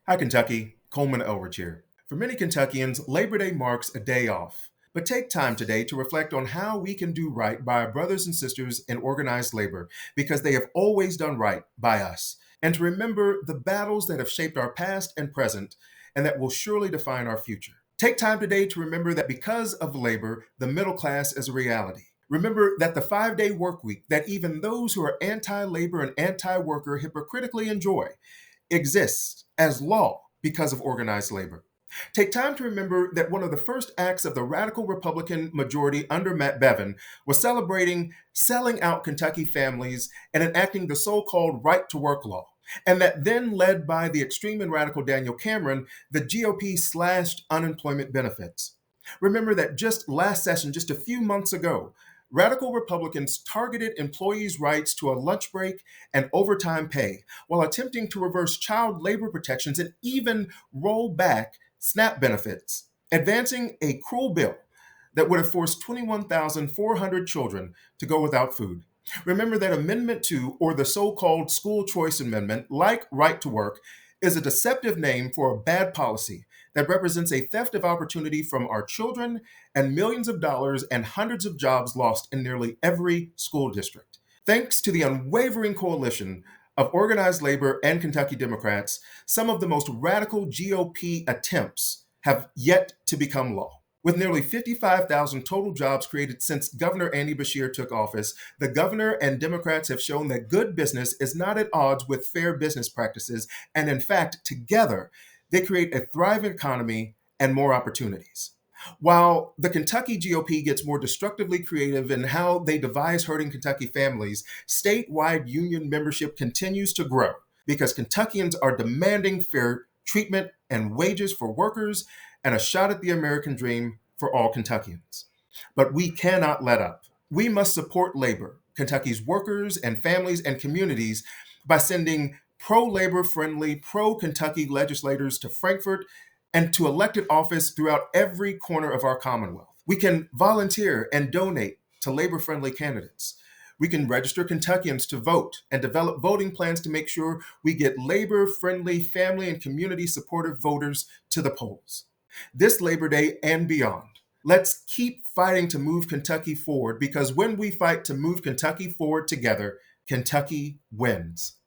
Hi, Kentucky. Colmon Elridge here. For many Kentuckians, Labor Day marks a day off. But take time today to reflect on how we can do right by our brothers and sisters in organized labor, because they have always done right by us. And to remember the battles that have shaped our past and present, and that will surely define our future. Take time today to remember that because of labor, the middle class is a reality. Remember that the 5-day work week that even those who are anti labor and anti worker hypocritically enjoy exists as law because of organized labor. Take time to remember that one of the first acts of the radical Republican majority under Matt Bevin was celebrating selling out Kentucky families and enacting the so called right to work law. And that then, led by the extreme and radical Daniel Cameron, the GOP slashed unemployment benefits. Remember that just last session, just a few months ago, radical Republicans targeted employees' rights to a lunch break and overtime pay while attempting to reverse child labor protections and even roll back SNAP benefits, advancing a cruel bill that would have forced 21,400 children to go without food. Remember that Amendment 2, or the so called school choice amendment, like right to work, is a deceptive name for a bad policy that represents a theft of opportunity from our children and millions of dollars and hundreds of jobs lost in nearly every school district. Thanks to the unwavering coalition of organized labor and Kentucky Democrats, some of the most radical GOP attempts have yet to become law. With nearly 55,000 total jobs created since Governor Andy Beshear took office, the governor and Democrats have shown that good business is not at odds with fair business practices, and in fact, together, they create a thriving economy and more opportunities. While the Kentucky GOP gets more destructively creative in how they devise hurting Kentucky families, statewide union membership continues to grow because Kentuckians are demanding fair treatment and wages for workers and a shot at the American dream for all Kentuckians. But we cannot let up. We must support labor, Kentucky's workers and families and communities, by sending pro-labor friendly, pro-Kentucky legislators to Frankfort and to elected office throughout every corner of our Commonwealth. We can volunteer and donate to labor-friendly candidates. We can register Kentuckians to vote and develop voting plans to make sure we get labor-friendly, family and community-supportive voters to the polls. This Labor Day and beyond, let's keep fighting to move Kentucky forward, because when we fight to move Kentucky forward together, Kentucky wins.